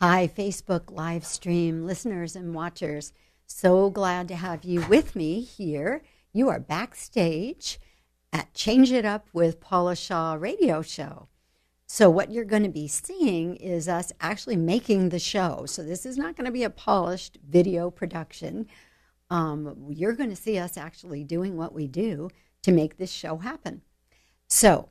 Hi, Facebook live stream listeners and watchers. So glad to have you with me here. You are backstage at Change It Up with Paula Shaw radio show. So what you're going to be seeing is us actually making the show. So this is not going to be a polished video production. You're going to see us actually doing what we do to make this show happen. So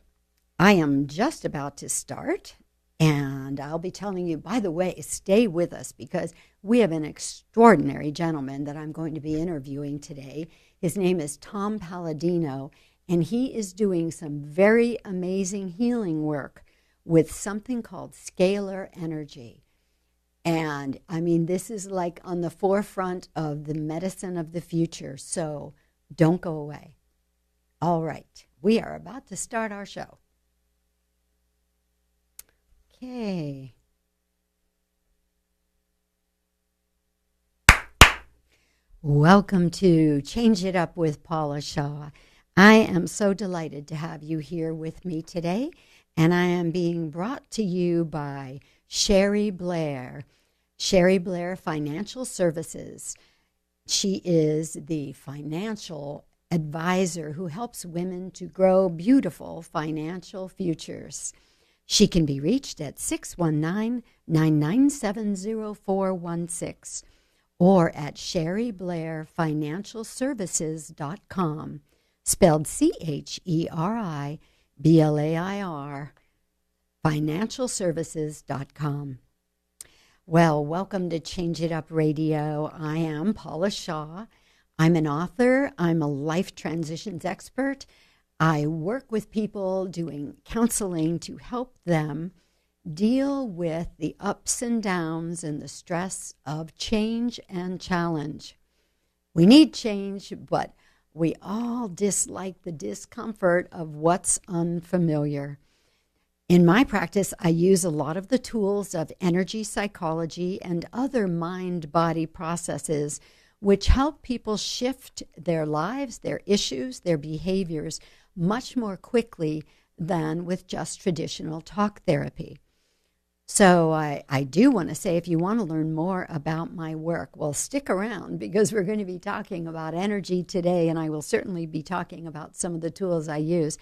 I am just about to start. And I'll be telling you, by the way, stay with us because we have an extraordinary gentleman that I'm going to be interviewing today. His name is Tom Paladino, and he is doing some very amazing healing work with something called Scalar Energy. And, I mean, this is like on the forefront of the medicine of the future, so don't go away. All right, we are about to start our show. Okay. Welcome to Change It Up with Paula Shaw. I am so delighted to have you here with me today, and I am being brought to you by Sherry Blair. Sherry Blair Financial Services. She is the financial advisor who helps women to grow beautiful financial futures. She can be reached at 619-997-0416 or at sherryblairfinancialservices.com, spelled CHERIBLAIR, financialservices.com. Well, welcome to Change It Up Radio. I am Paula Shaw. I'm an author. I'm a life transitions expert. I work with people doing counseling to help them deal with the ups and downs and the stress of change and challenge. We need change, but we all dislike the discomfort of what's unfamiliar. In my practice, I use a lot of the tools of energy psychology and other mind-body processes which help people shift their lives, their issues, their behaviors much more quickly than with just traditional talk therapy. So I do want to say, if you want to learn more about my work, well, stick around because we're going to be talking about energy today, and I will certainly be talking about some of the tools I use.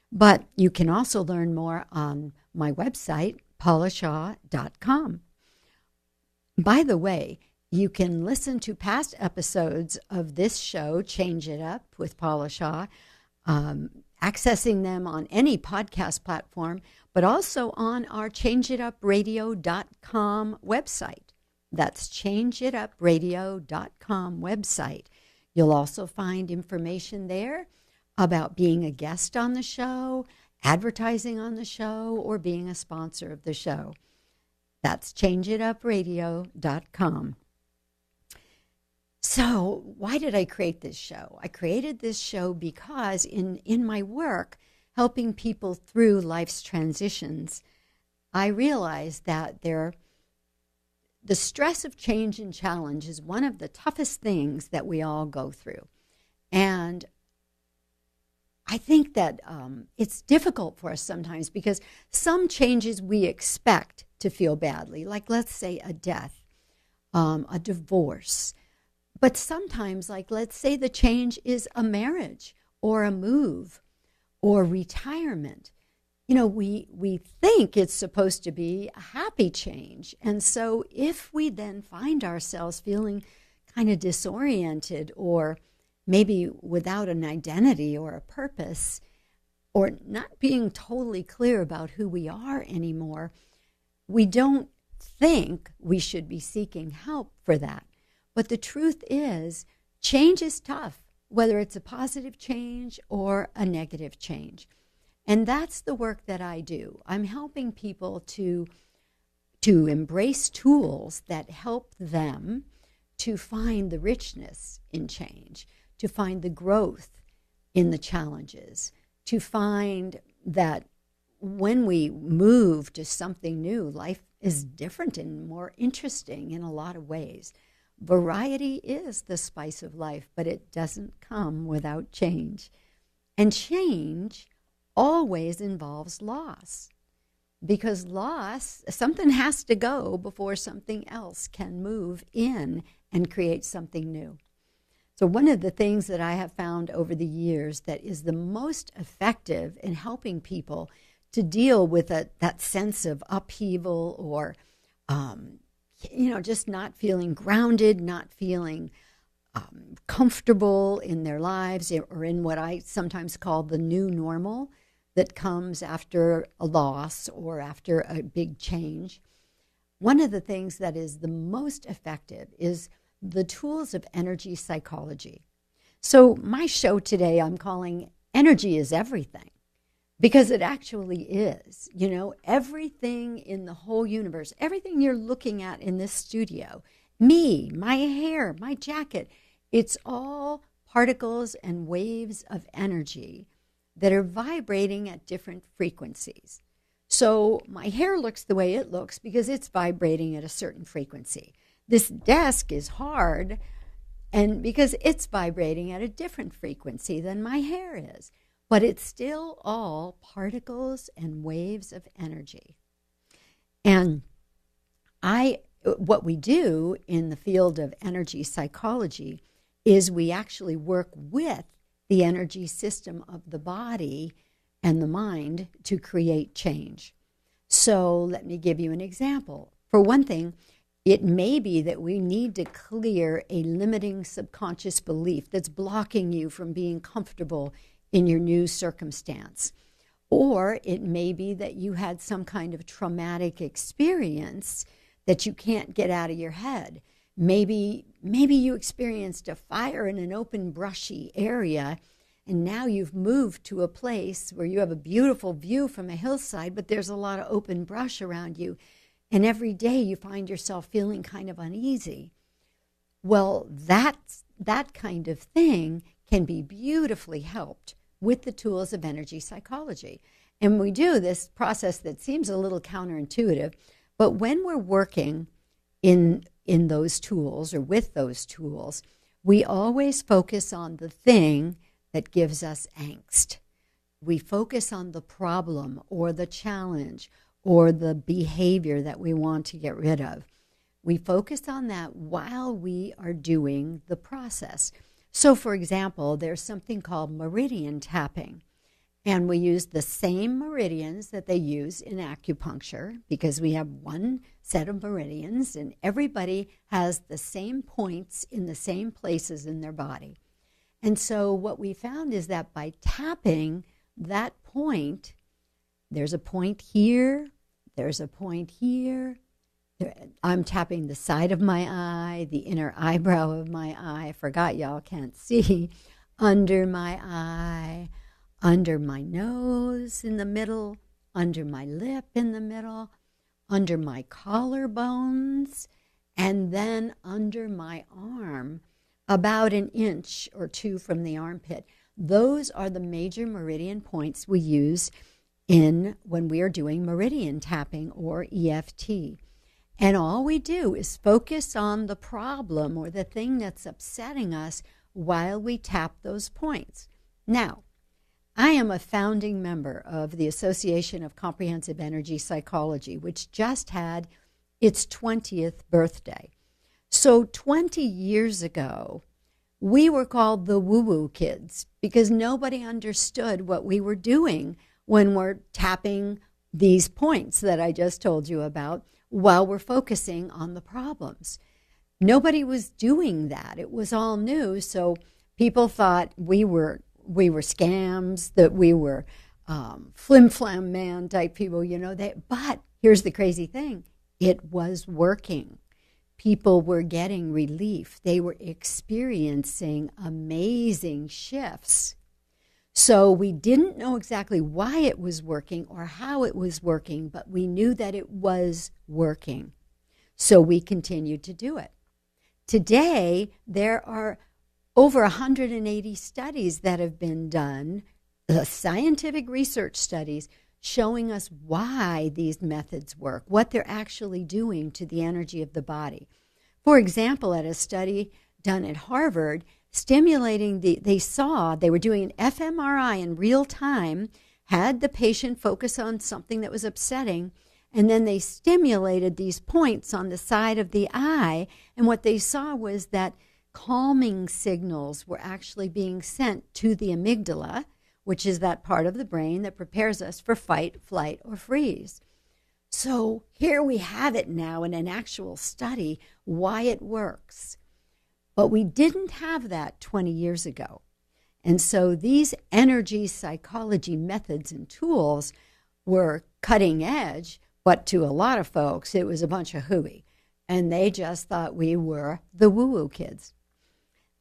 But you can also learn more on my website, paulashaw.com. By the way, you can listen to past episodes of this show, Change It Up with Paula Shaw, accessing them on any podcast platform, but also on our changeitupradio.com website. That's changeitupradio.com website. You'll also find information there about being a guest on the show, advertising on the show, or being a sponsor of the show. That's changeitupradio.com. So why did I create this show? I created this show because in my work, helping people through life's transitions, I realized that the stress of change and challenge is one of the toughest things that we all go through. And I think that it's difficult for us sometimes because some changes we expect to feel badly, like let's say a death, a divorce. But sometimes, like let's say the change is a marriage or a move or retirement. You know, we think it's supposed to be a happy change. And so if we then find ourselves feeling kind of disoriented or maybe without an identity or a purpose or not being totally clear about who we are anymore, we don't think we should be seeking help for that. But the truth is, change is tough, whether it's a positive change or a negative change. And that's the work that I do. I'm helping people to embrace tools that help them to find the richness in change, to find the growth in the challenges, to find that when we move to something new, life is different and more interesting in a lot of ways. Variety is the spice of life, but it doesn't come without change. And change always involves loss. because loss, something has to go before something else can move in and create something new. So one of the things that I have found over the years that is the most effective in helping people to deal with that sense of upheaval or, just not feeling grounded, not feeling comfortable in their lives, or in what I sometimes call the new normal that comes after a loss or after a big change. One of the things that is the most effective is the tools of energy psychology. So my show today I'm calling Energy is Everything, because it actually is. Everything in the whole universe, everything you're looking at in this studio, me, my hair, my jacket, it's all particles and waves of energy that are vibrating at different frequencies. So my hair looks the way it looks because it's vibrating at a certain frequency. This desk is hard and because it's vibrating at a different frequency than my hair is. But it's still all particles and waves of energy. And what we do in the field of energy psychology is we actually work with the energy system of the body and the mind to create change. So let me give you an example. For one thing, it may be that we need to clear a limiting subconscious belief that's blocking you from being comfortable in your new circumstance. Or it may be that you had some kind of traumatic experience that you can't get out of your head. Maybe you experienced a fire in an open, brushy area, and now you've moved to a place where you have a beautiful view from a hillside, but there's a lot of open brush around you. And every day you find yourself feeling kind of uneasy. Well, that kind of thing can be beautifully helped with the tools of energy psychology. And we do this process that seems a little counterintuitive, but when we're working in those tools or with those tools, we always focus on the thing that gives us angst. We focus on the problem or the challenge or the behavior that we want to get rid of. We focus on that while we are doing the process. So, for example, there's something called Meridian Tapping, and we use the same meridians that they use in acupuncture because we have one set of meridians, and everybody has the same points in the same places in their body. And so what we found is that by tapping that point, there's a point here, there's a point here. I'm tapping the side of my eye, the inner eyebrow of my eye. I forgot y'all can't see. Under my eye, under my nose in the middle, under my lip in the middle, under my collarbones, and then under my arm, about an inch or two from the armpit. Those are the major meridian points we use when we are doing meridian tapping or EFT. And all we do is focus on the problem or the thing that's upsetting us while we tap those points. Now, I am a founding member of the Association of Comprehensive Energy Psychology, which just had its 20th birthday. So 20 years ago, we were called the woo-woo kids because nobody understood what we were doing when we're tapping these points that I just told you about while we're focusing on the problems. Nobody was doing that. It was all new, so people thought we were scams, that we were flim-flam man type people, but here's the crazy thing. It was working. People were getting relief. They were experiencing amazing shifts. So we didn't know exactly why it was working or how it was working, but we knew that it was working. So we continued to do it. Today, there are over 180 studies that have been done, scientific research studies, showing us why these methods work, what they're actually doing to the energy of the body. For example, at a study done at Harvard, stimulating they were doing an fMRI in real time, had the patient focus on something that was upsetting, and then they stimulated these points on the side of the eye, and what they saw was that calming signals were actually being sent to the amygdala, which is that part of the brain that prepares us for fight, flight, or freeze. So here we have it now in an actual study, why it works. But we didn't have that 20 years ago. And so these energy psychology methods and tools were cutting edge, but to a lot of folks, it was a bunch of hooey. And they just thought we were the woo-woo kids.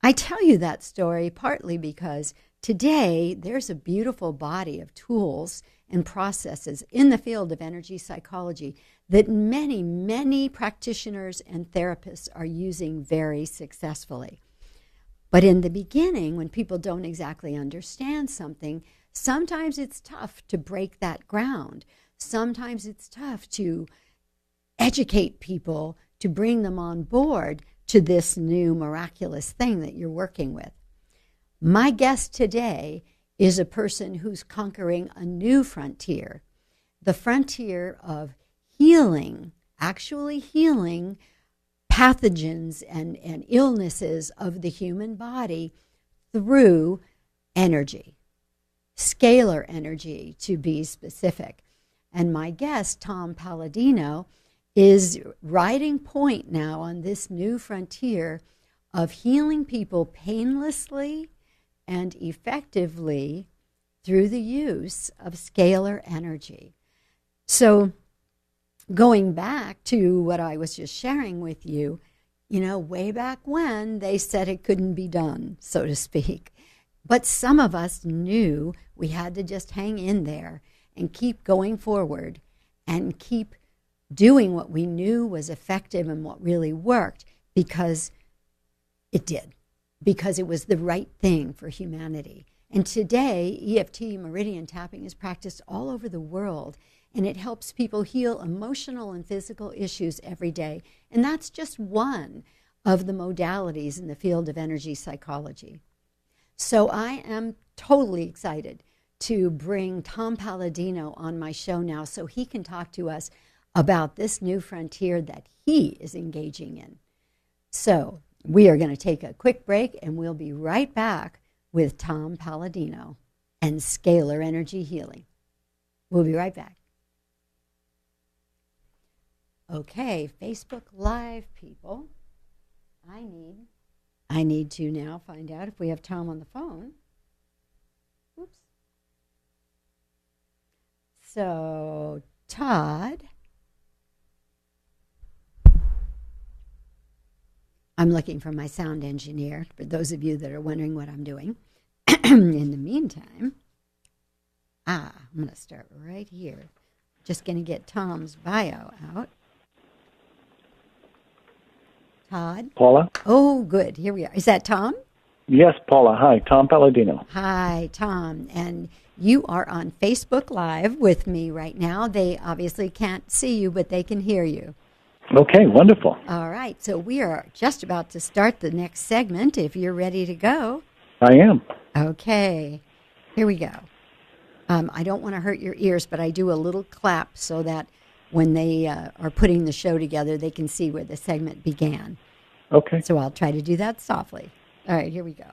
I tell you that story partly because today there's a beautiful body of tools and processes in the field of energy psychology that many, many practitioners and therapists are using very successfully. But in the beginning, when people don't exactly understand something, sometimes it's tough to break that ground. Sometimes it's tough to educate people, to bring them on board to this new miraculous thing that you're working with. My guest today is a person who's conquering a new frontier, the frontier of healing, actually healing pathogens and illnesses of the human body through energy, scalar energy to be specific. And my guest, Tom Paladino, is riding point now on this new frontier of healing people painlessly and effectively through the use of scalar energy. So going back to what I was just sharing with you, way back when they said it couldn't be done, so to speak. But some of us knew we had to just hang in there and keep going forward and keep doing what we knew was effective and what really worked, because it did. Because it was the right thing for humanity. And today, EFT, Meridian Tapping, is practiced all over the world, and it helps people heal emotional and physical issues every day. And that's just one of the modalities in the field of energy psychology. So I am totally excited to bring Tom Paladino on my show now so he can talk to us about this new frontier that he is engaging in. So we are going to take a quick break, and we'll be right back with Tom Paladino and scalar energy healing. We'll be right back. Okay, Facebook Live people. I need to now find out if we have Tom on the phone. Oops. So, Todd. I'm looking for my sound engineer, for those of you that are wondering what I'm doing. In the meantime, I'm going to start right here. Just going to get Tom's bio out. Todd? Paula? Oh, good. Here we are. Is that Tom? Yes, Paula. Hi, Tom Paladino. Hi, Tom. And you are on Facebook Live with me right now. They obviously can't see you, but they can hear you. Okay, wonderful. All right, so we are just about to start the next segment if you're ready to go. I am. Okay, here we go. I don't want to hurt your ears, but I do a little clap so that when they are putting the show together, they can see where the segment began. Okay. So I'll try to do that softly. All right, here we go.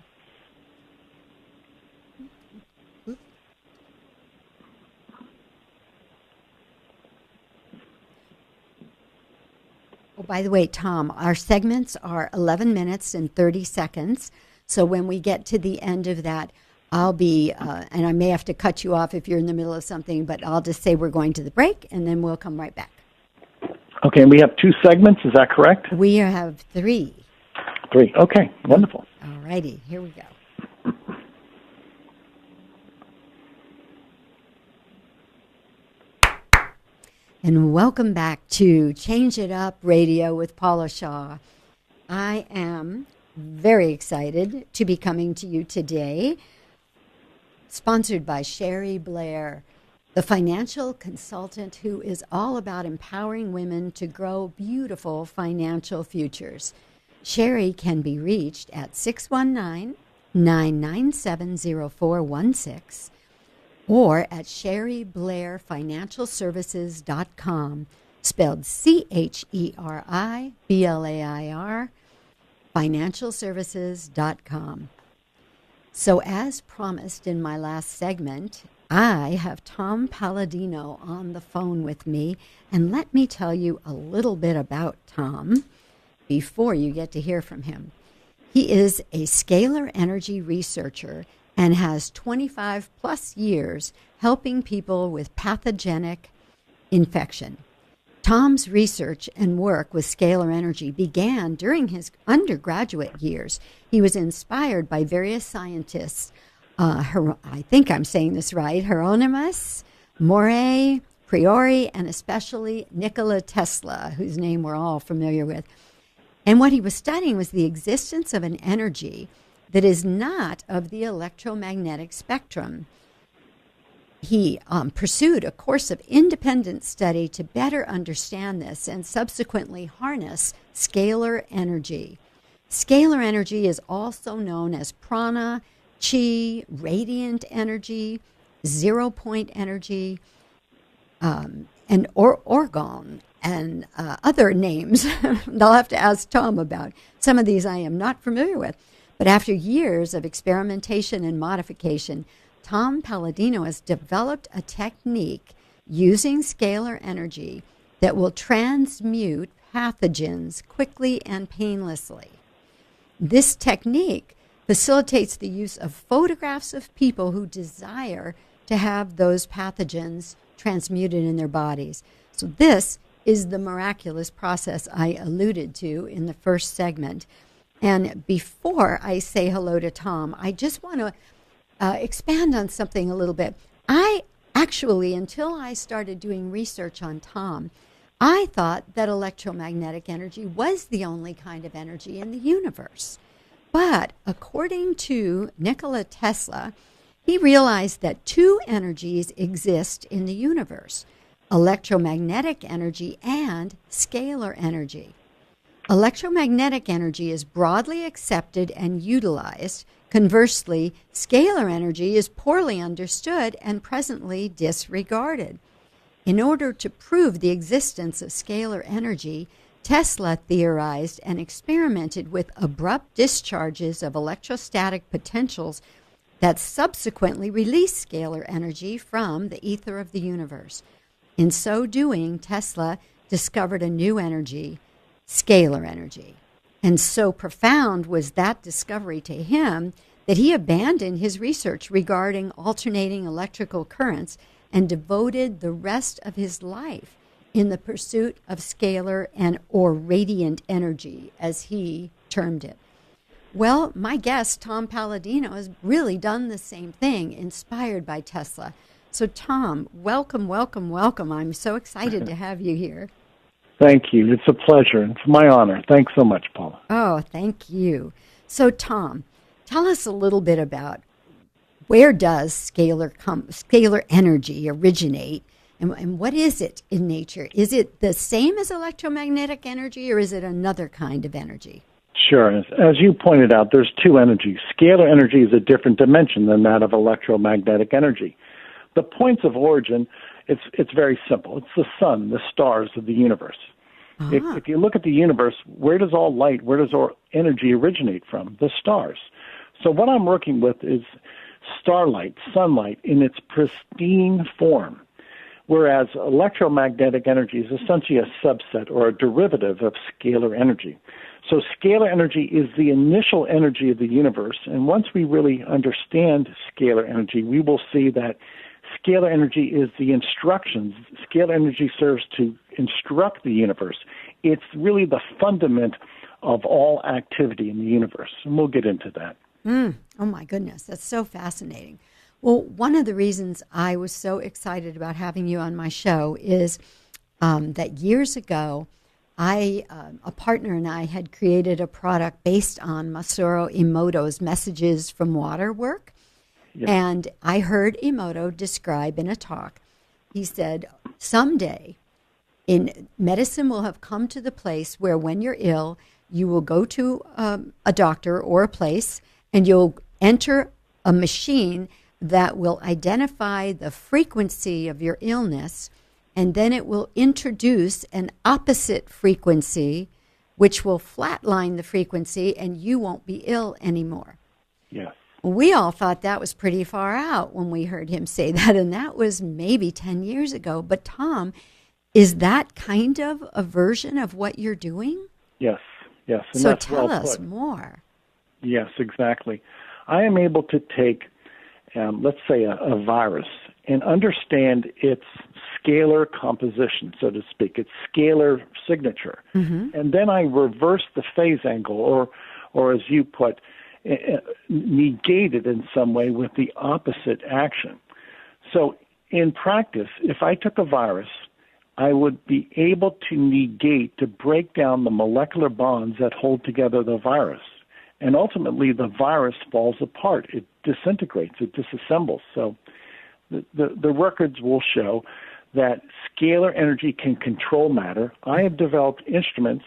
Oh, by the way, Tom, our segments are 11 minutes and 30 seconds. So when we get to the end of that, I'll be, and I may have to cut you off if you're in the middle of something, but I'll just say we're going to the break, and then we'll come right back. Okay, and we have 2 segments, is that correct? We have 3. 3, okay, wonderful. All righty, here we go. And welcome back to Change It Up Radio with Paula Shaw. I am very excited to be coming to you today, sponsored by Sherry Blair, the financial consultant who is all about empowering women to grow beautiful financial futures. Sherry can be reached at 619-997-0416. or at sherryblairfinancialservices.com, spelled CHERIBLAIR, financialservices.com. So as promised in my last segment, I have Tom Paladino on the phone with me, and let me tell you a little bit about Tom before you get to hear from him. He is a scalar energy researcher and has 25 plus years helping people with pathogenic infection. Tom's research and work with scalar energy began during his undergraduate years. He was inspired by various scientists, I think I'm saying this right, Hieronymus, Morey, Priori, and especially Nikola Tesla, whose name we're all familiar with. And what he was studying was the existence of an energy that is not of the electromagnetic spectrum. He pursued a course of independent study to better understand this and subsequently harness scalar energy. Scalar energy is also known as prana, chi, radiant energy, zero-point energy, and orgone, and other names. I'll have to ask Tom about. Some of these I am not familiar with. But after years of experimentation and modification, Tom Paladino has developed a technique using scalar energy that will transmute pathogens quickly and painlessly. This technique facilitates the use of photographs of people who desire to have those pathogens transmuted in their bodies. So this is the miraculous process I alluded to in the first segment. And before I say hello to Tom, I just want to expand on something a little bit. I actually, until I started doing research on Tom, I thought that electromagnetic energy was the only kind of energy in the universe. But according to Nikola Tesla, he realized that two energies exist in the universe: electromagnetic energy and scalar energy. Electromagnetic energy is broadly accepted and utilized. Conversely, scalar energy is poorly understood and presently disregarded. In order to prove the existence of scalar energy, Tesla theorized and experimented with abrupt discharges of electrostatic potentials that subsequently released scalar energy from the ether of the universe. In so doing, Tesla discovered a new energy, scalar energy. And so profound was that discovery to him that he abandoned his research regarding alternating electrical currents and devoted the rest of his life in the pursuit of scalar or radiant energy, as he termed it. Well, my guest, Tom Paladino, has really done the same thing, inspired by Tesla. So, Tom, welcome, welcome, welcome. I'm so excited to have you here. Thank you. It's a pleasure. It's my honor. Thanks so much, Paula. Oh, thank you. So, Tom, tell us a little bit about where does scalar energy originate, and what is it in nature? Is it the same as electromagnetic energy, or is it another kind of energy? Sure. As you pointed out, there's two energies. Scalar energy is a different dimension than that of electromagnetic energy. The points of origin, it's very simple. It's the sun, the stars of the universe. If you look at the universe, where does all light, where does all energy originate from? The stars. So what I'm working with is starlight, sunlight in its pristine form, whereas electromagnetic energy is essentially a subset or a derivative of scalar energy. So scalar energy is the initial energy of the universe, and once we really understand scalar energy, we will see that scalar energy is the instructions. Scalar energy serves to instruct the universe. It's really the fundament of all activity in the universe, and we'll get into that. Oh, my goodness. That's so fascinating. Well, one of the reasons I was so excited about having you on my show is that years ago, a partner and I had created a product based on Masaru Emoto's Messages from Water work. Yes. And I heard Emoto describe in a talk, he said, someday medicine will have come to the place where when you're ill, you will go to a doctor or a place and you'll enter a machine that will identify the frequency of your illness, and then it will introduce an opposite frequency, which will flatline the frequency, and you won't be ill anymore. Yes. We all thought that was pretty far out when we heard him say that, and that was maybe 10 years ago. But Tom, is that kind of a version of what you're doing? Yes, yes. And so that's tell well us put. more. Yes, exactly. I am able to take, let's say, a virus and understand its scalar composition, so to speak, its scalar signature. Mm-hmm. And then I reverse the phase angle, or as you put, negate it in some way with the opposite action. So in practice, if I took a virus, I would be able to negate, to break down the molecular bonds that hold together the virus. And ultimately, the virus falls apart. It disintegrates. It disassembles. So the records will show that scalar energy can control matter. I have developed instruments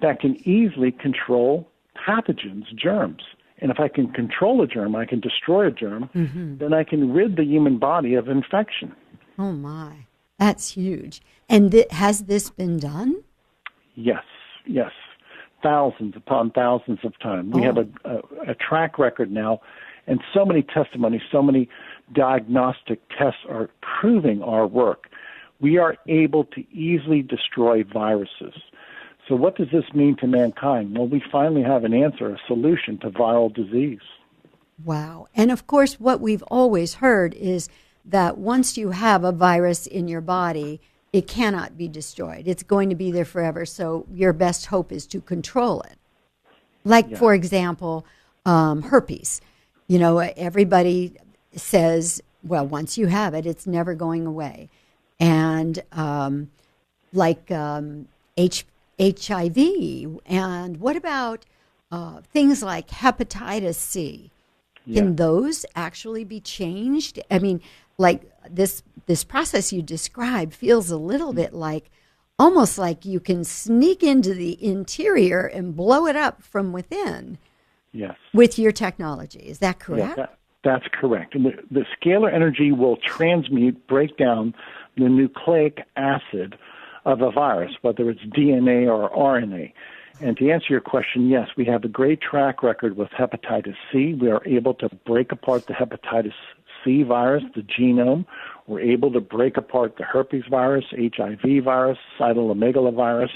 that can easily control pathogens, germs. And if I can control a germ, I can destroy a germ, mm-hmm. then I can rid the human body of infection. Oh, my. That's huge. And has this been done? Yes, yes. Thousands upon thousands of times. We have a track record now, and so many testimonies, so many diagnostic tests are proving our work. We are able to easily destroy viruses. So what does this mean to mankind? Well, we finally have an answer, a solution to viral disease. Wow. And of course, what we've always heard is that once you have a virus in your body, it cannot be destroyed. It's going to be there forever. So your best hope is to control it. Like, for example, herpes. You know, everybody says, well, once you have it, it's never going away. And HIV. And what about things like hepatitis C? Can those actually be changed? I mean, like this process you described feels a little bit like, almost like you can sneak into the interior and blow it up from within. Yes. With your technology. Is that correct? Yeah, that's correct. And the scalar energy will transmute, break down the nucleic acid of a virus, whether it's DNA or RNA. And to answer your question, yes, we have a great track record with hepatitis C. We are able to break apart the hepatitis C virus, the genome. We're able to break apart the herpes virus, HIV virus, cytomegalovirus.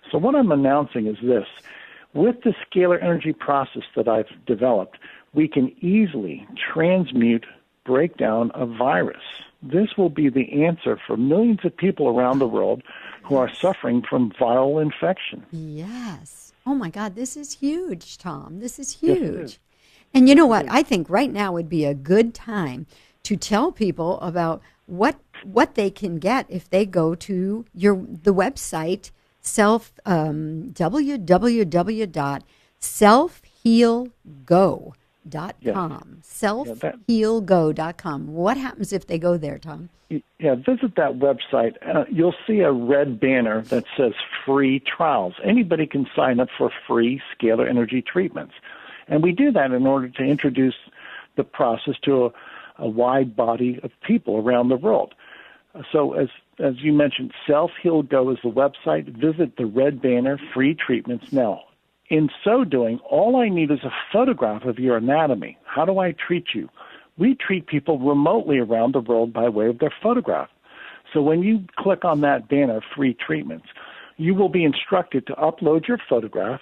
So what I'm announcing is this. With the scalar energy process that I've developed, we can easily transmute, break down a virus. This will be the answer for millions of people around the world who are suffering from viral infection. Yes. Oh, my God, this is huge, Tom. This is huge. Yes, and you know what? I think right now would be a good time to tell people about what they can get if they go to the website, www.selfhealgo.com. Selfhealgo.com. What happens if they go there, Tom? Yeah, visit that website. You'll see a red banner that says free trials. Anybody can sign up for free scalar energy treatments. And we do that in order to introduce the process to a wide body of people around the world. So as you mentioned, Self-Heal-Go is the website. Visit the red banner, free treatments now. In so doing, all I need is a photograph of your anatomy. How do I treat you? We treat people remotely around the world by way of their photograph. So when you click on that banner, free treatments, you will be instructed to upload your photograph.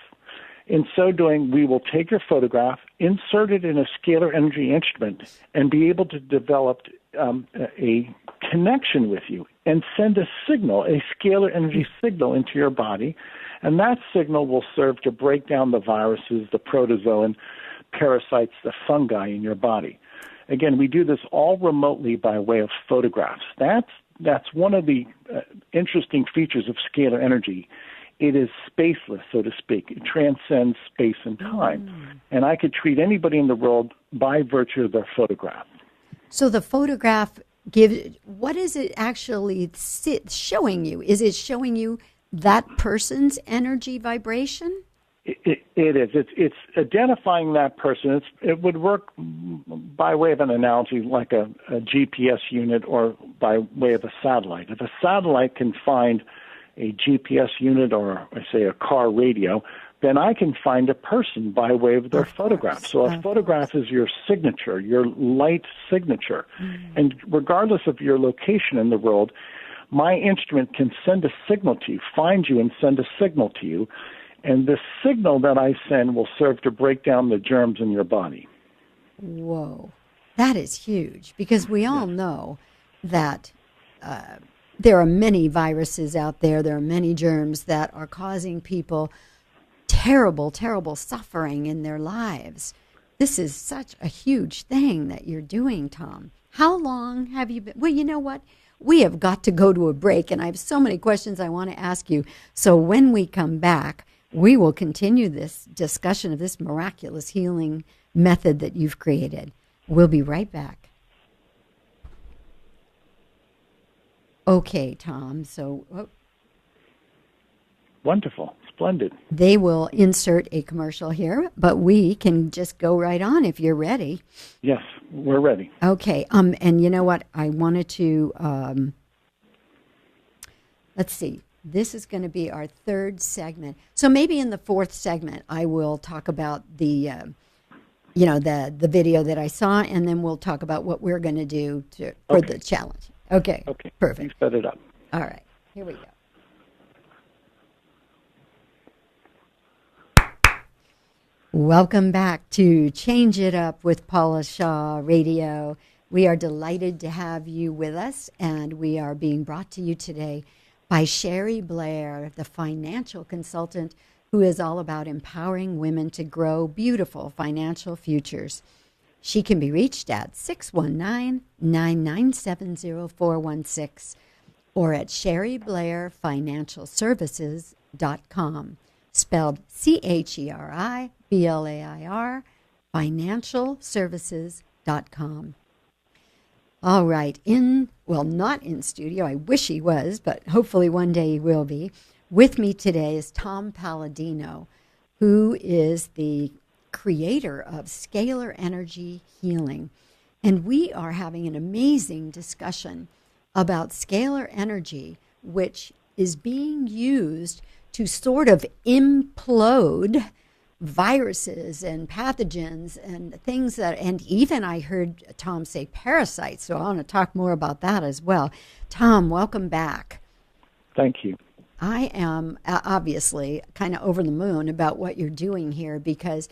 In so doing, we will take your photograph, insert it in a scalar energy instrument, and be able to develop a connection with you and send a signal, a scalar energy signal into your body. And that signal will serve to break down the viruses, the protozoan, parasites, the fungi in your body. Again, we do this all remotely by way of photographs. That's one of the interesting features of scalar energy. It is spaceless, so to speak. It transcends space and time. And I could treat anybody in the world by virtue of their photograph. So the photograph what is it actually showing you? Is it showing you that person's energy vibration? It is. It's identifying that person. It would work by way of an analogy like a GPS unit or by way of a satellite. If a satellite can find a GPS unit or, I say, a car radio, then I can find a person by way of their photograph. So a photograph is your signature, your light signature. And regardless of your location in the world, my instrument can send a signal to you, find you and send a signal to you. And the signal that I send will serve to break down the germs in your body. Whoa. That is huge, because we all know that there are many viruses out there. There are many germs that are causing people terrible, terrible suffering in their lives. This is such a huge thing that you're doing, Tom. How long have you been? Well, you know what? We have got to go to a break, and I have so many questions I want to ask you. So when we come back, we will continue this discussion of this miraculous healing method that you've created. We'll be right back. Okay, Tom. So, wonderful. Splendid. They will insert a commercial here, but we can just go right on if you're ready. Yes, we're ready. Okay. And you know what? I wanted to, let's see. This is going to be our third segment. So maybe in the fourth segment, I will talk about the video that I saw, and then we'll talk about what we're going to do for the challenge. Okay. Okay. Perfect. You set it up. All right. Here we go. Welcome back to Change It Up with Paula Shaw Radio. We are delighted to have you with us, and we are being brought to you today by Sherry Blair, the financial consultant who is all about empowering women to grow beautiful financial futures. She can be reached at 619-997-0416 or at sherryblairfinancialservices.com, spelled CHERIBLAIR, financialservices.com. All right, not in studio, I wish he was, but hopefully one day he will be. With me today is Tom Paladino, who is the creator of Scalar Energy Healing. And we are having an amazing discussion about scalar energy, which is being used to sort of implode viruses and pathogens and things that, and even I heard Tom say parasites, so I want to talk more about that as well. Tom, welcome back. Thank you. I am obviously kind of over the moon about what you're doing here, because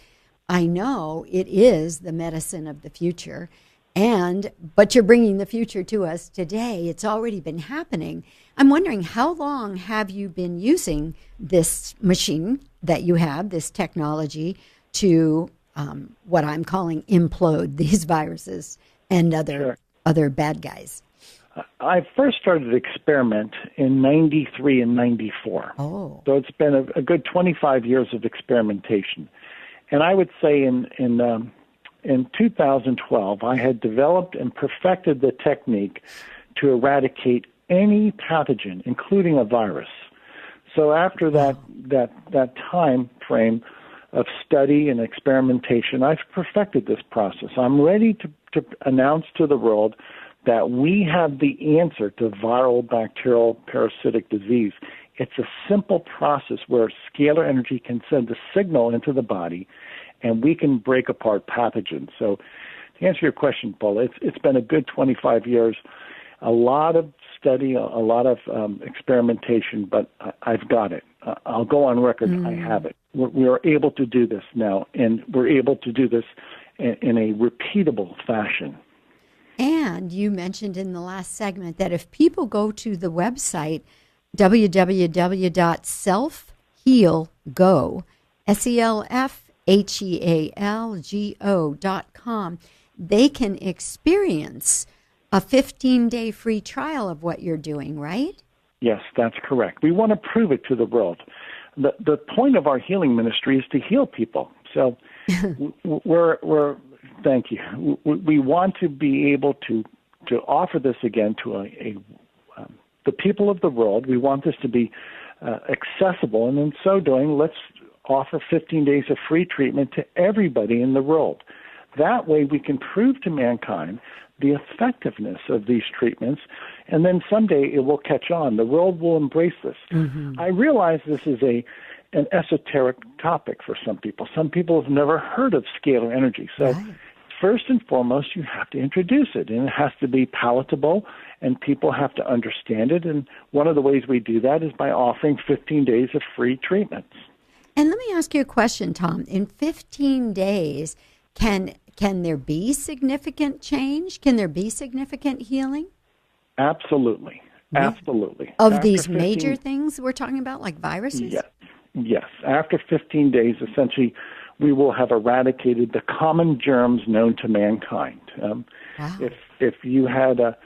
I know it is the medicine of the future, but you're bringing the future to us today. It's already been happening. I'm wondering, how long have you been using this machine that you have, this technology, to what I'm calling implode these viruses and other bad guys? I first started to experiment in 93 and 94. Oh. So it's been a good 25 years of experimentation. And I would say in 2012, I had developed and perfected the technique to eradicate any pathogen, including a virus. So after that time frame of study and experimentation, I've perfected this process. I'm ready to announce to the world that we have the answer to viral, bacterial, parasitic disease. It's a simple process where scalar energy can send a signal into the body, and we can break apart pathogens. So to answer your question, Paul, it's been a good 25 years, a lot of study, a lot of experimentation, but I've got it. I'll go on record. I have it. We are able to do this now, and we're able to do this in a repeatable fashion. And you mentioned in the last segment that if people go to the website www.selfhealgo, selfhealgo.com, they can experience a 15-day free trial of what you're doing, right? Yes, that's correct. We want to prove it to the world. The point of our healing ministry is to heal people. So we're thank you. We want to be able to offer this again to the people of the world. We want this to be accessible, and in so doing, let's offer 15 days of free treatment to everybody in the world. That way we can prove to mankind the effectiveness of these treatments, and then someday it will catch on. The world will embrace this. Mm-hmm. I realize this is an esoteric topic for some people. Some people have never heard of scalar energy. So first and foremost, you have to introduce it, and it has to be palatable, and people have to understand it. And one of the ways we do that is by offering 15 days of free treatments. And let me ask you a question, Tom. In 15 days, can there be significant change? Can there be significant healing? Absolutely. Absolutely. Of after these major things we're talking about, like viruses? Yes. After 15 days, essentially, we will have eradicated the common germs known to mankind. If you had a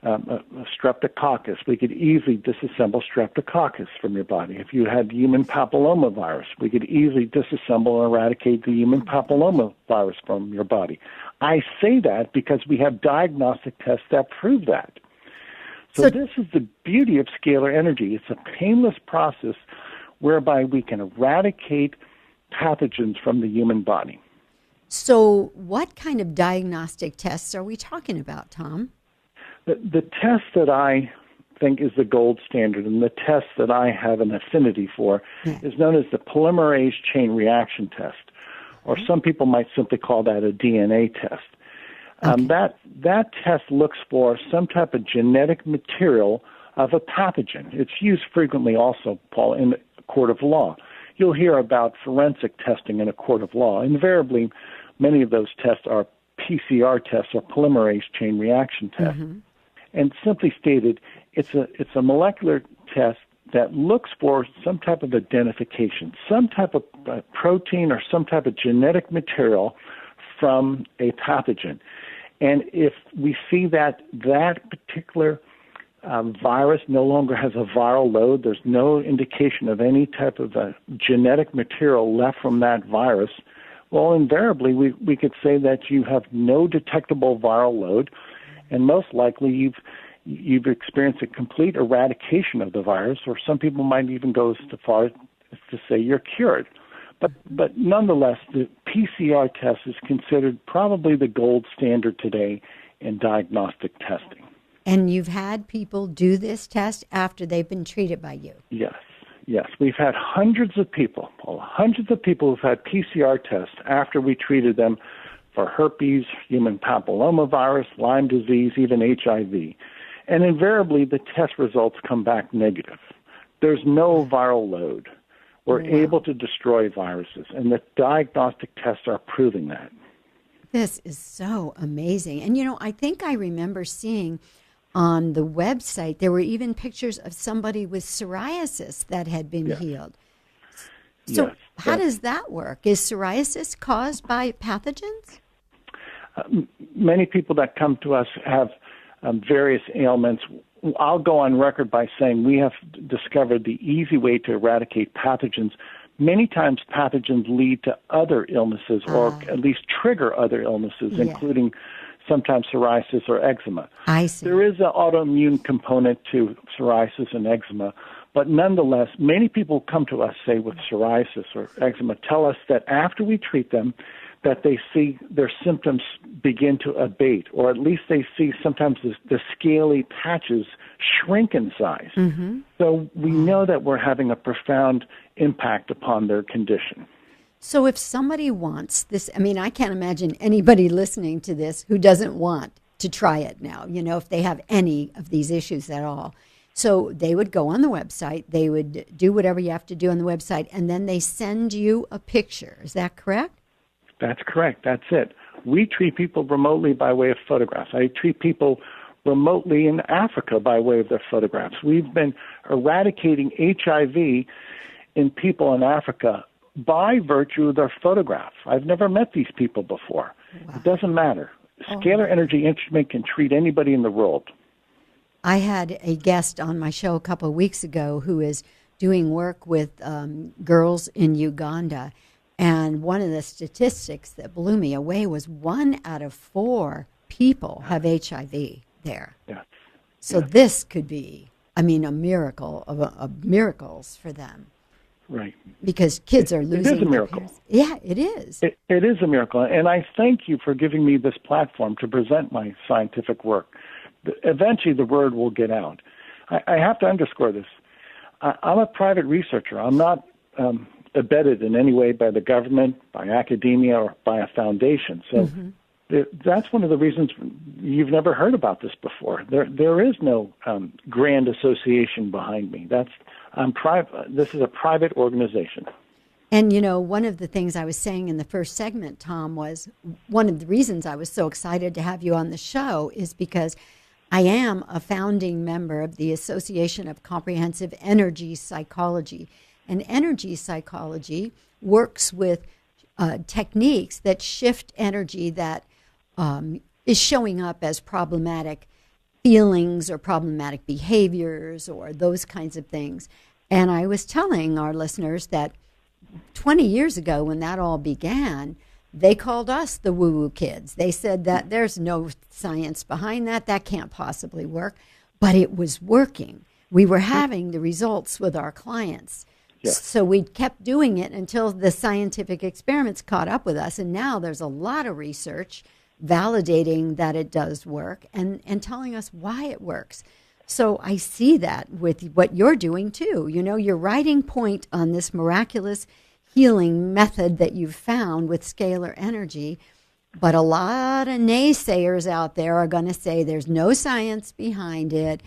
streptococcus, we could easily disassemble streptococcus from your body. If you had human papillomavirus, we could easily disassemble and eradicate the human papillomavirus from your body. I say that because we have diagnostic tests that prove that. So this is the beauty of scalar energy. It's a painless process whereby we can eradicate pathogens from the human body. So what kind of diagnostic tests are we talking about, Tom? The test that I think is the gold standard and the test that I have an affinity for is known as the polymerase chain reaction test, or some people might simply call that a DNA test. That test looks for some type of genetic material of a pathogen. It's used frequently also, Paul, in a court of law. You'll hear about forensic testing in a court of law. Invariably, many of those tests are PCR tests or polymerase chain reaction tests. Mm-hmm. And simply stated, it's a molecular test that looks for some type of identification, some type of protein or some type of genetic material from a pathogen. And if we see that particular virus no longer has a viral load, there's no indication of any type of genetic material left from that virus, well, invariably we could say that you have no detectable viral load, and most likely you've experienced a complete eradication of the virus, or some people might even go as far as to say you're cured. But nonetheless, the PCR test is considered probably the gold standard today in diagnostic testing. And you've had people do this test after they've been treated by you? Yes. We've had hundreds of people who've had PCR tests after we treated them for herpes, human papillomavirus, Lyme disease, even HIV. And invariably, the test results come back negative. There's no viral load. We're able to destroy viruses, and the diagnostic tests are proving that. This is so amazing. And, I think I remember seeing on the website, there were even pictures of somebody with psoriasis that had been healed. So how does that work? Is psoriasis caused by pathogens? Many people that come to us have various ailments. I'll go on record by saying we have discovered the easy way to eradicate pathogens. Many times pathogens lead to other illnesses or at least trigger other illnesses, including sometimes psoriasis or eczema. I see. There is an autoimmune component to psoriasis and eczema, but nonetheless, many people come to us, say, with psoriasis or eczema, tell us that after we treat them, that they see their symptoms begin to abate, or at least they see sometimes the scaly patches shrink in size. Mm-hmm. So we know that we're having a profound impact upon their condition. So if somebody wants this, I can't imagine anybody listening to this who doesn't want to try it now, if they have any of these issues at all. So they would go on the website, they would do whatever you have to do on the website, and then they send you a picture. Is that correct? That's correct. That's it. We treat people remotely by way of photographs. I treat people remotely in Africa by way of their photographs. We've been eradicating HIV in people in Africa by virtue of their photograph. I've never met these people before. Wow. It doesn't matter. Scalar Energy instrument can treat anybody in the world. I had a guest on my show a couple of weeks ago who is doing work with girls in Uganda. And one of the statistics that blew me away was 1 out of 4 people have HIV there. Yeah. So this could be, a miracle of miracles for them. Right. Because kids are losing. It is a miracle. Yeah, it is. It is a miracle. And I thank you for giving me this platform to present my scientific work. Eventually, the word will get out. I have to underscore this. I'm a private researcher. I'm not abetted in any way by the government, by academia, or by a foundation. So that's one of the reasons you've never heard about this before. There is no grand association behind me. I'm private. This is a private organization. And, one of the things I was saying in the first segment, Tom, was one of the reasons I was so excited to have you on the show is because I am a founding member of the Association of Comprehensive Energy Psychology. And energy psychology works with techniques that shift energy that is showing up as problematic feelings or problematic behaviors or those kinds of things. And I was telling our listeners that 20 years ago when that all began, they called us the woo-woo kids. They said that there's no science behind that. That can't possibly work. But it was working. We were having the results with our clients. Yes. So we kept doing it until the scientific experiments caught up with us. And now there's a lot of research validating that it does work and telling us why it works. So I see that with what you're doing too. You're riding point on this miraculous healing method that you've found with scalar energy. But a lot of naysayers out there are going to say there's no science behind it.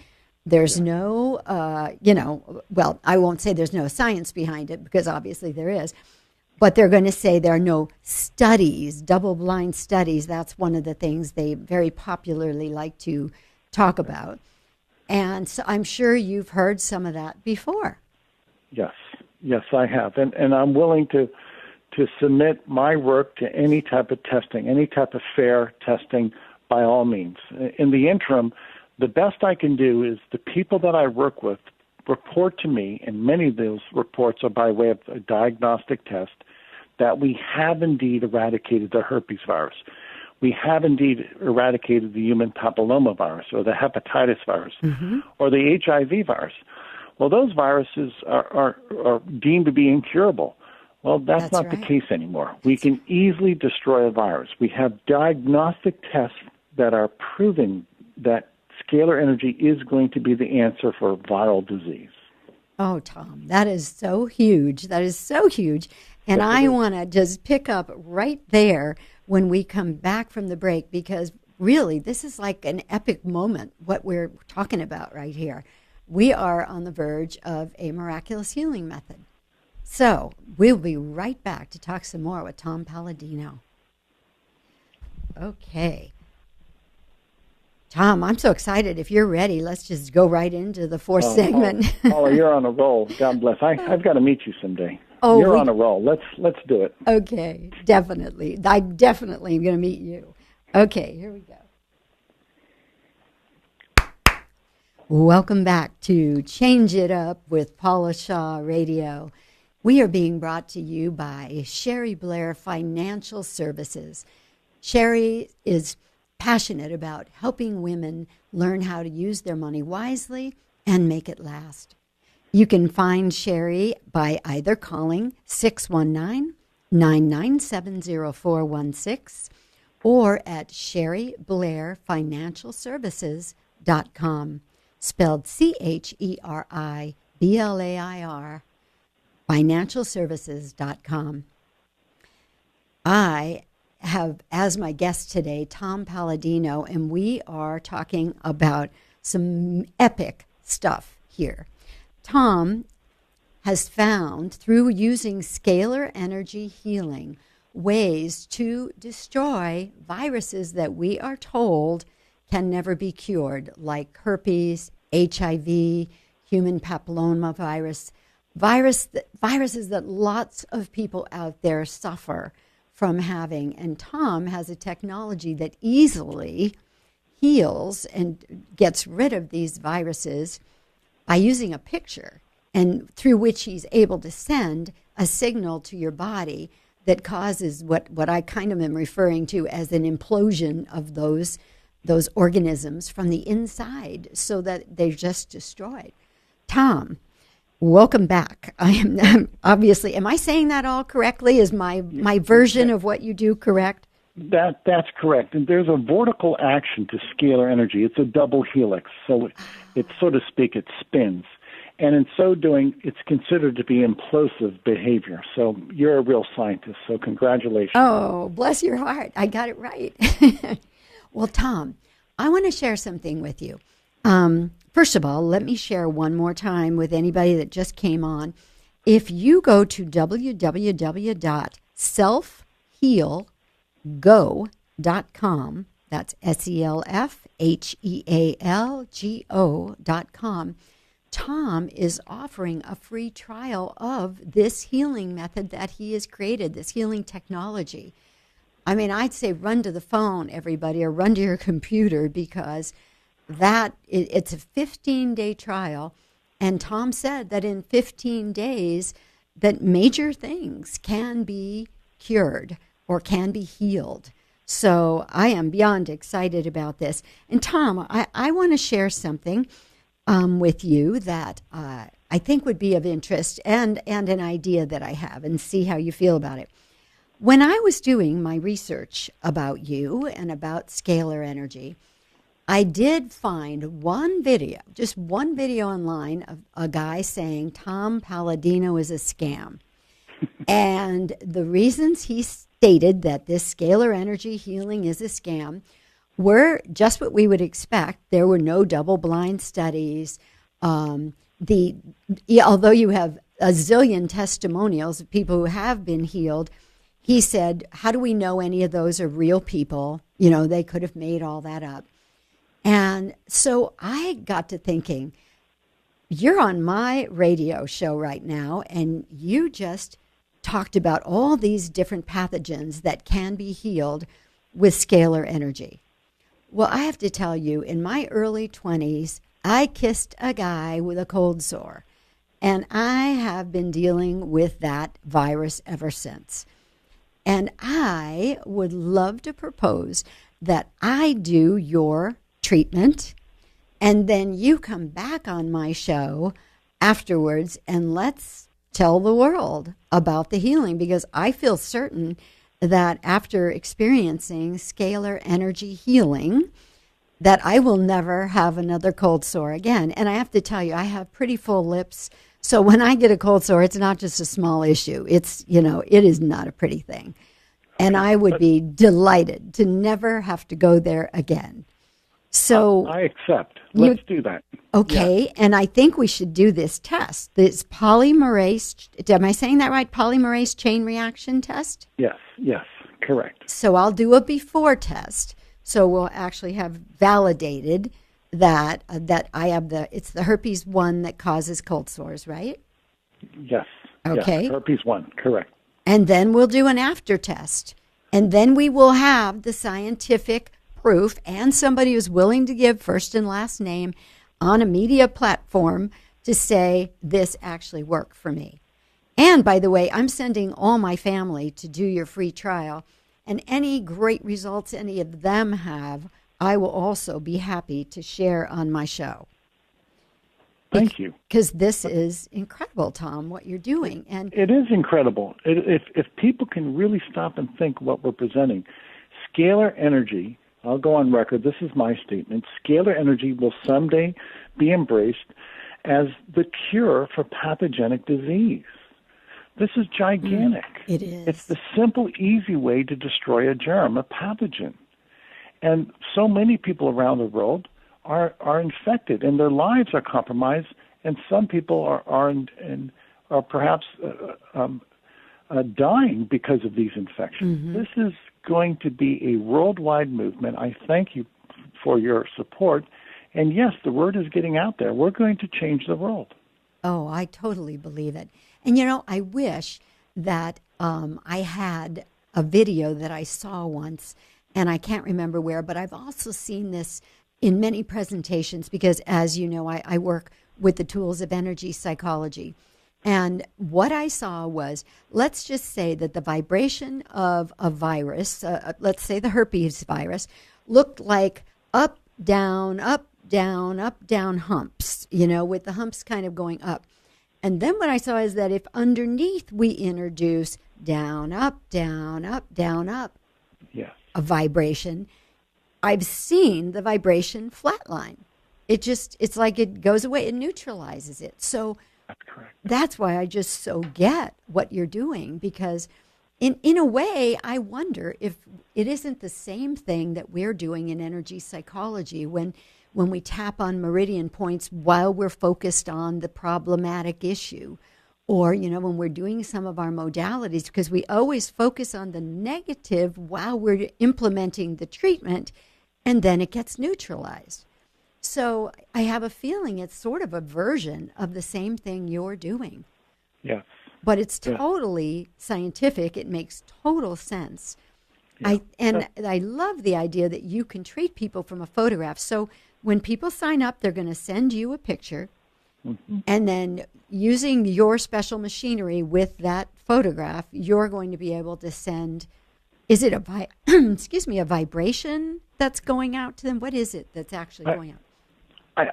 There's no, well, I won't say there's no science behind it because obviously there is. But they're going to say there are no studies, double-blind studies. That's one of the things they very popularly like to talk about. And so I'm sure you've heard some of that before. Yes, I have. And I'm willing to submit my work to any type of testing, any type of fair testing by all means. In the interim, the best I can do is the people that I work with report to me, and many of those reports are by way of a diagnostic test, that we have indeed eradicated the herpes virus. We have indeed eradicated the human papillomavirus or the hepatitis virus or the HIV virus. Well, those viruses are deemed to be incurable. Well, that's not right. The case anymore. We can easily destroy a virus. We have diagnostic tests that are proving that scalar energy is going to be the answer for viral disease. Oh, Tom, that is so huge. That is so huge. And I want to just pick up right there when we come back from the break, because really this is like an epic moment, what we're talking about right here. We are on the verge of a miraculous healing method. So we'll be right back to talk some more with Tom Paladino. Okay. Tom, I'm so excited. If you're ready, let's just go right into the fourth segment. Paula, you're on a roll. God bless. I've got to meet you someday. Oh, you're on a roll. Let's do it. Okay, definitely. I definitely am going to meet you. Okay, here we go. Welcome back to Change It Up with Paula Shaw Radio. We are being brought to you by Sherry Blair Financial Services. Sherry is passionate about helping women learn how to use their money wisely and make it last. You can find Sherry by either calling 619-997-0416 or at sherryblairfinancialservices.com, spelled CHERIBLAIR, financialservices.com. I have as my guest today Tom Paladino, and we are talking about some epic stuff here. Tom has found, through using scalar energy healing, ways to destroy viruses that we are told can never be cured, like herpes, HIV, human papillomavirus, viruses that lots of people out there suffer from having. And Tom has a technology that easily heals and gets rid of these viruses by using a picture, and through which he's able to send a signal to your body that causes what I kind of am referring to as an implosion of those organisms from the inside, so that they're just destroyed. Tom, Welcome back. I am obviously, am I saying that all correctly? Is my version of what you do correct? That's correct. And there's a vortical action to scalar energy. It's a double helix. So it so to speak, it spins. And in so doing, it's considered to be implosive behavior. So you're a real scientist. So congratulations. Oh, bless your heart. I got it right. Well, Tom, I want to share something with you. First of all, let me share one more time with anybody that just came on. If you go to www.selfhealgo.com, that's selfhealgo.com, Tom is offering a free trial of this healing method that he has created, this healing technology. I mean, I'd say run to the phone, everybody, or run to your computer, because it's a 15-day trial. And Tom said that in 15 days that major things can be cured or can be healed. So I am beyond excited about this. And Tom, I want to share something with you that I think would be of interest and an idea that I have, and see how you feel about it. When I was doing my research about you and about scalar energy, I did find just one video online of a guy saying Tom Paladino is a scam. And the reasons he stated that this scalar energy healing is a scam were just what we would expect. There were no double-blind studies. Although you have a zillion testimonials of people who have been healed, he said, how do we know any of those are real people? You know, they could have made all that up. And so I got to thinking, you're on my radio show right now, and you just talked about all these different pathogens that can be healed with scalar energy. Well, I have to tell you, in my early 20s, I kissed a guy with a cold sore, and I have been dealing with that virus ever since. And I would love to propose that I do your treatment, and then you come back on my show afterwards, and let's tell the world about the healing, because I feel certain that after experiencing scalar energy healing, that I will never have another cold sore again. And I have to tell you, I have pretty full lips, so when I get a cold sore, it's not just a small issue. It's, it is not a pretty thing. And I would be delighted to never have to go there again. So I accept. Let's do that. Okay, yeah. And I think we should do this test. This polymerase, am I saying that right? Polymerase chain reaction test? Yes, correct. So I'll do a before test. So we'll actually have validated that I have it's the herpes 1 that causes cold sores, right? Yes. Okay. Yes, herpes 1, correct. And then we'll do an after test. And then we will have the scientific proof and somebody who's willing to give first and last name on a media platform to say this actually worked for me. And by the way, I'm sending all my family to do your free trial, and any great results any of them have, I will also be happy to share on my show. Thank you. Because this is incredible, Tom, what you're doing. And it is incredible. If people can really stop and think what we're presenting, scalar energy, I'll go on record, this is my statement, scalar energy will someday be embraced as the cure for pathogenic disease. This is gigantic. It is. It's the simple, easy way to destroy a germ, a pathogen. And so many people around the world are infected, and their lives are compromised, and some people are perhaps dying because of these infections. Mm-hmm. This is going to be a worldwide movement. I thank you for your support. And yes, the word is getting out there. We're going to change the world. Oh, I totally believe it. And, I wish that I had a video that I saw once, and I can't remember where, but I've also seen this in many presentations because, as you know, I work with the tools of energy psychology. And what I saw was, let's just say that the vibration of a virus, let's say the herpes virus, looked like up, down, humps, with the humps kind of going up. And then what I saw is that if underneath we introduce down, up, down, up, down, up, Yes. a vibration, I've seen the vibration flatline. It's like it goes away, it neutralizes it. So That's correct. that's why I just so get what you're doing, because in a way, I wonder if it isn't the same thing that we're doing in energy psychology when we tap on meridian points while we're focused on the problematic issue, or, when we're doing some of our modalities, because we always focus on the negative while we're implementing the treatment, and then it gets neutralized. So I have a feeling it's sort of a version of the same thing you're doing. Yes. But it's totally scientific. It makes total sense. Yeah. I love the idea that you can treat people from a photograph. So when people sign up, they're going to send you a picture, and then using your special machinery with that photograph, you're going to be able to send. Is it a vibration that's going out to them? What is it that's actually going out?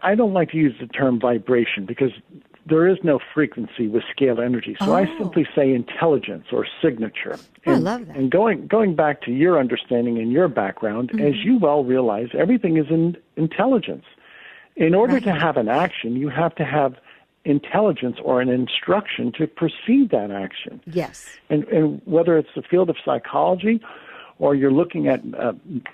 I don't like to use the term vibration because there is no frequency with scalar energy. So I simply say intelligence or signature. I love that. And going back to your understanding and your background, as you well realize, everything is in intelligence. In order to have an action, you have to have intelligence or an instruction to perceive that action. Yes. And whether it's the field of psychology or you're looking at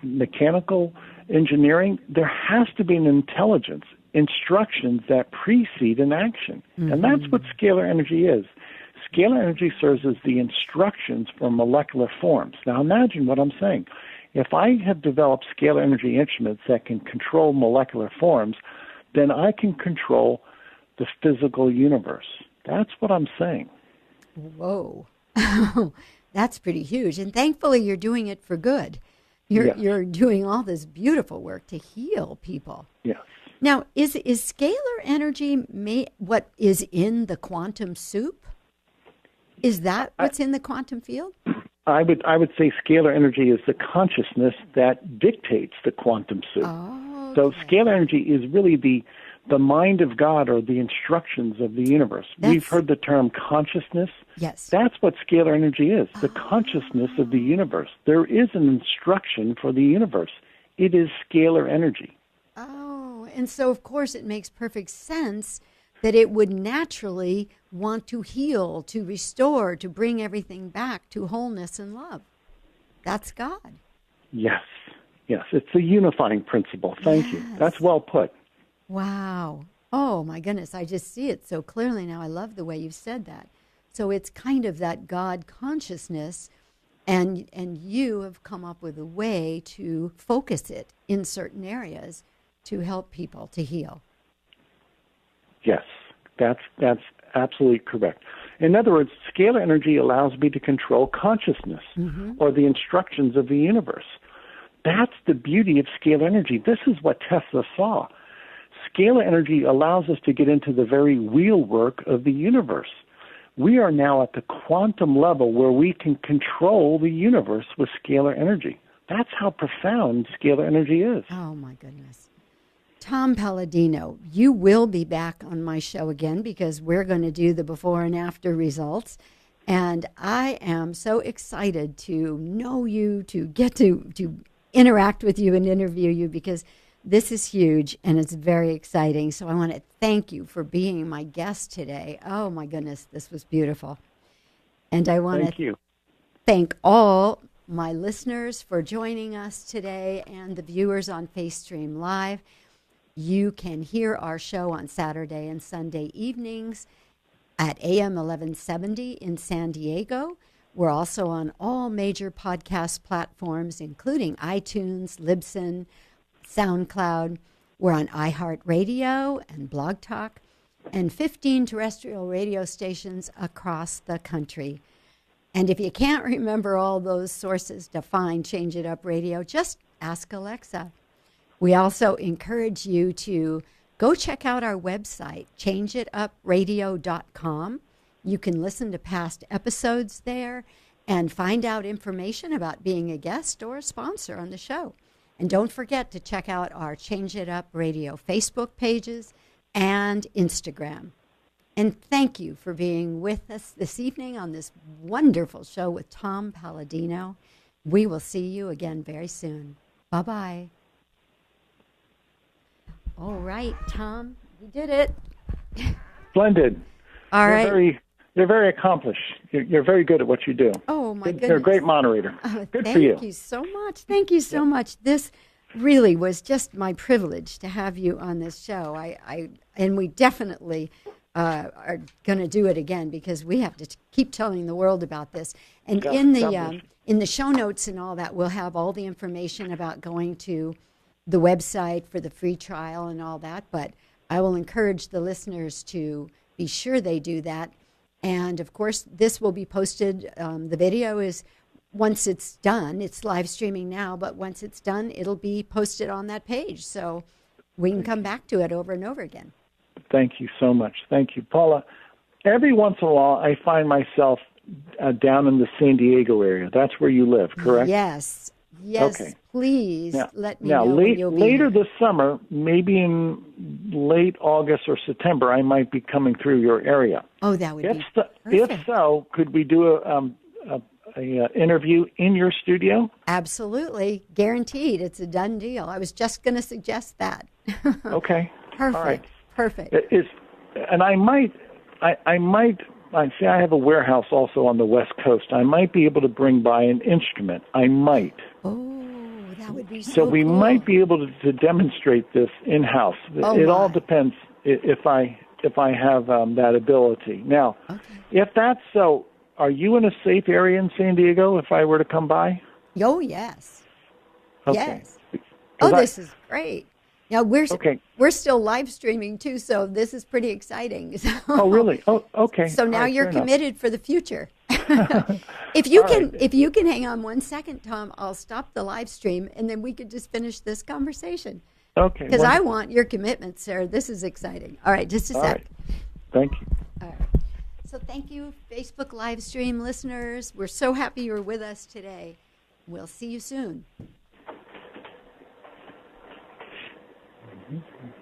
mechanical engineering, there has to be an intelligence, instructions that precede an action. And that's what scalar energy is. Scalar energy serves as the instructions for molecular forms. Now imagine what I'm saying. If I have developed scalar energy instruments that can control molecular forms, then I can control the physical universe. That's what I'm saying. Whoa. That's pretty huge. And thankfully you're doing it for good. You're doing all this beautiful work to heal people. Yes. Now, is scalar energy what is in the quantum soup? Is that what's in the quantum field? I would say scalar energy is the consciousness that dictates the quantum soup. Oh, So scalar energy is really the mind of God or the instructions of the universe. We've heard the term consciousness. Yes. That's what scalar energy is, the consciousness of the universe. There is an instruction for the universe. It is scalar energy. Oh, and so of course it makes perfect sense that it would naturally want to heal, to restore, to bring everything back to wholeness and love. That's God. Yes. It's a unifying principle. Thank you. That's well put. Wow. Oh, my goodness. I just see it so clearly now. I love the way you said that. So it's kind of that God consciousness, and you have come up with a way to focus it in certain areas to help people to heal. Yes, that's absolutely correct. In other words, scalar energy allows me to control consciousness or the instructions of the universe. That's the beauty of scalar energy. This is what Tesla saw. Scalar energy allows us to get into the very wheelwork of the universe. We are now at the quantum level where we can control the universe with scalar energy. That's how profound scalar energy is. Oh, my goodness. Tom Paladino, you will be back on my show again because we're going to do the before and after results. And I am so excited to know you, to get to interact with you and interview you, because this is huge and it's very exciting. So I want to thank you for being my guest today. Oh, my goodness, this was beautiful. And I want to thank all my listeners for joining us today and the viewers on FaceStream Live. You can hear our show on Saturday and Sunday evenings at AM 1170 in San Diego. We're also on all major podcast platforms, including iTunes, Libsyn, SoundCloud. We're on iHeartRadio and Blog Talk, and 15 terrestrial radio stations across the country. And if you can't remember all those sources to find Change It Up Radio, just ask Alexa. We also encourage you to go check out our website, changeitupradio.com. You can listen to past episodes there and find out information about being a guest or a sponsor on the show. And don't forget to check out our Change It Up Radio Facebook pages and Instagram. And thank you for being with us this evening on this wonderful show with Tom Paladino. We will see you again very soon. Bye-bye. All right, Tom, you did it. Splendid. All right. You're very accomplished. You're very good at what you do. Oh, my goodness. You're a great moderator. Good for you. Thank you so much. Thank you so much. This really was just my privilege to have you on this show. And we definitely are going to do it again because we have to keep telling the world about this. And in the show notes and all that, we'll have all the information about going to the website for the free trial and all that. But I will encourage the listeners to be sure they do that. And, of course, this will be posted. The video is, once it's done, it's live streaming now, but once it's done, it'll be posted on that page. So we can come back to it over and over again. Thank you so much. Thank you. Paula, every once in a while I find myself down in the San Diego area. That's where you live, correct? Yes. Okay. Please let me know when you'll be later here. this summer, maybe in late August or September, I might be coming through your area. Oh, that would be perfect. If so, could we do a interview in your studio? Absolutely. Guaranteed. It's a done deal. I was just going to suggest that. Okay. Perfect. All right. Perfect. And I have a warehouse also on the West Coast. I might be able to bring by an instrument. I might. Oh, that would be So we cool. might be able to demonstrate this in-house. It all depends if I have that ability. Now, if that's so, are you in a safe area in San Diego if I were to come by? Oh, yes. Okay. Yes. This is great. Now, we're still live streaming, too, so this is pretty exciting. So, oh, really? Oh, okay. So now you're committed for the future. If you can hang on 1 second, Tom, I'll stop the live stream, and then we could just finish this conversation. Okay. Because I want your commitment, sir. This is exciting. All right, just a sec. Right. Thank you. All right. So thank you, Facebook live stream listeners. We're so happy you're with us today. We'll see you soon. Mm-hmm.